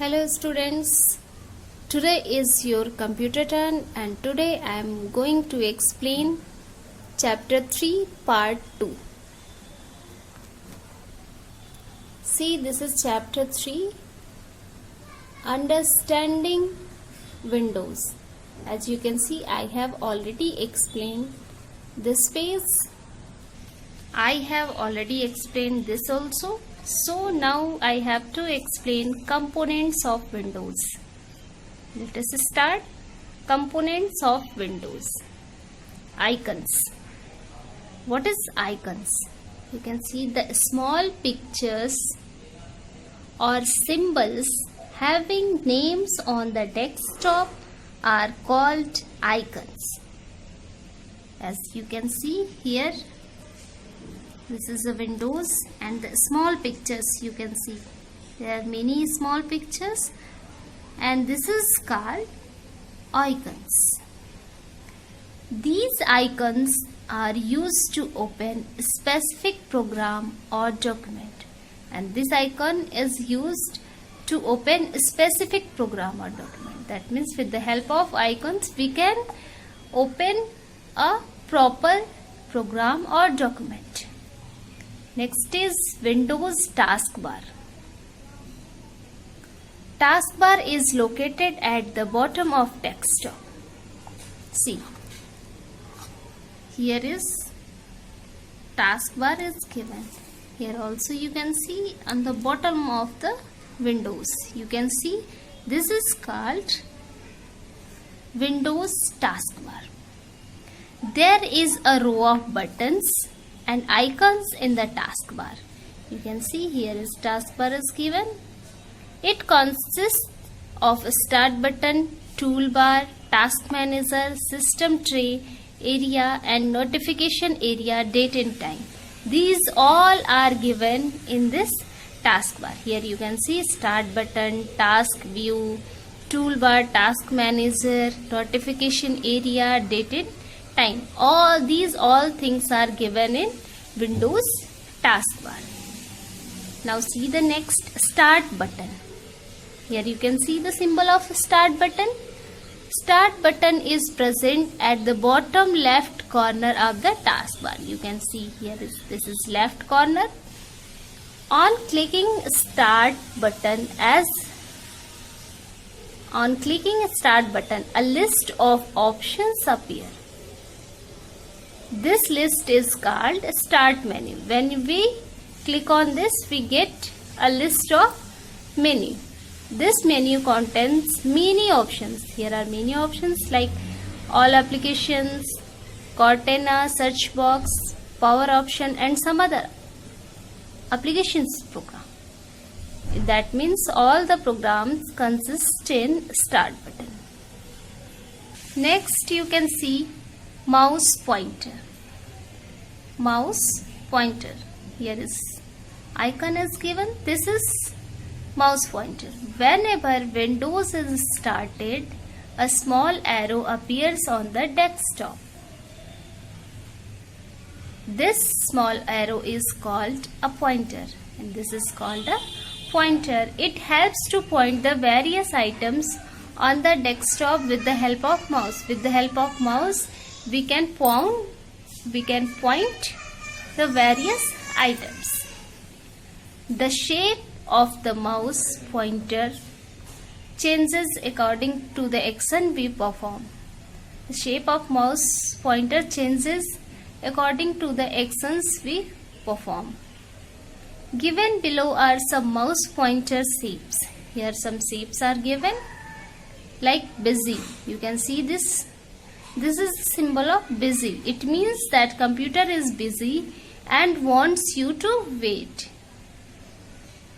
Hello students, today is your computer turn and today I am going to explain chapter 3 part 2. See, this is chapter 3, Understanding Windows. As you can see, I have already explained this page. I have already explained this also. So now I have to explain components of Windows. Let us start. Components of Windows. Icons. What is icons? You can see the small pictures or symbols having names on the desktop are called icons. As you can see here, this is the Windows and the small pictures you can see. There are many small pictures and this is called icons. These icons are used to open a specific program or document, and this icon is used to open a specific program or document. That means with the help of icons we can open a proper program or document. Next is Windows taskbar. Taskbar is located at the bottom of desktop. See, here is taskbar is given. Here also you can see on the bottom of the Windows. You can see this is called Windows taskbar. There is a row of buttons and icons in the taskbar. You can see here is taskbar is given. It consists of a start button, toolbar, task manager, system tray, area and notification area, date and time. These all are given in this taskbar. Here you can see start button, task view, toolbar, task manager, notification area, date and time. All these things are given in Windows taskbar. Now see the next start button. Here you can see the symbol of start button. Start button is present at the bottom left corner of the taskbar. You can see here this is left corner. On clicking start button, a list of options appear. This list is called start menu. When we click on this, we get a list of menu. This menu contains many options. Here are many options like all applications, Cortana, search box, power option and some other applications program. That means all the programs consist in start button. Next you can see mouse pointer. Mouse pointer. Here is icon is given. This is mouse pointer. Whenever Windows is started, a small arrow appears on the desktop. This small arrow is called a pointer, and this is called a pointer. It helps to point the various items on the desktop with the help of mouse. With the help of mouse, we can point the various items. The shape of the mouse pointer changes according to the action we perform. The shape of mouse pointer changes according to the actions we perform. Given below are some mouse pointer shapes. Here some shapes are given like busy. You can see this. This is a symbol of busy. It means that computer is busy and wants you to wait.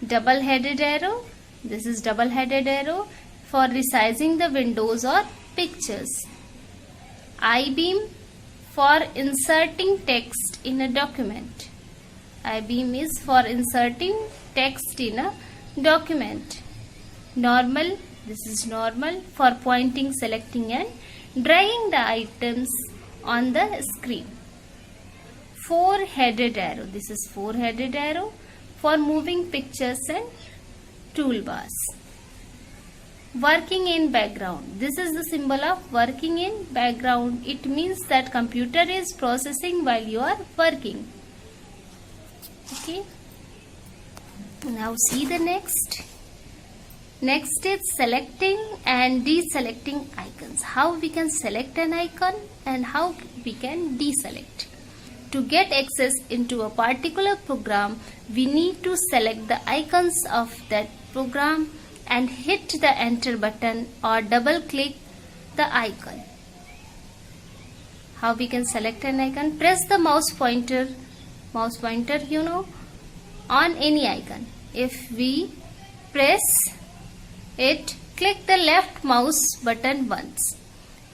Double-headed arrow. This is double-headed arrow for resizing the windows or pictures. I-beam for inserting text in a document. I-beam is for inserting text in a document. Normal. This is normal for pointing, selecting and dragging the items on the screen. Four-headed arrow. This is four-headed arrow for moving pictures and toolbars. Working in background. This is the symbol of working in background. It means that computer is processing while you are working. Okay. Now see the next. Next is selecting and deselecting icons. How we can select an icon and how we can deselect. To get access into a particular program, we need to select the icons of that program and hit the enter button or double click the icon. How we can select an icon? Press the mouse pointer on any icon. If we press it, click the left mouse button once,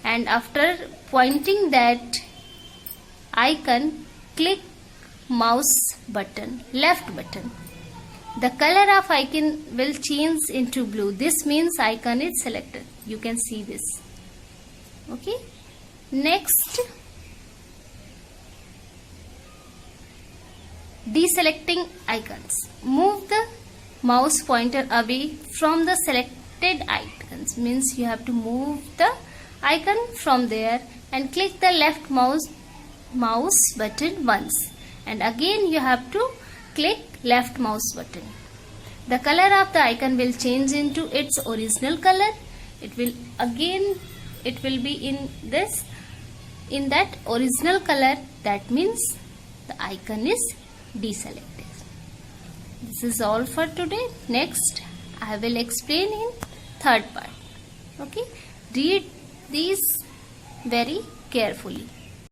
and after pointing that icon, click mouse button, left button. The color of icon will change into blue. This means icon is selected. You can see this. Okay. Next, deselecting icons. Move the mouse pointer away from the selected icons. Means you have to move the icon from there and click the left mouse button once, and again you have to click left mouse button. The color of the icon will change into its original color. It will be in that original color. That means the icon is deselected. This is all for today. Next, I will explain in third part. Okay, read these very carefully.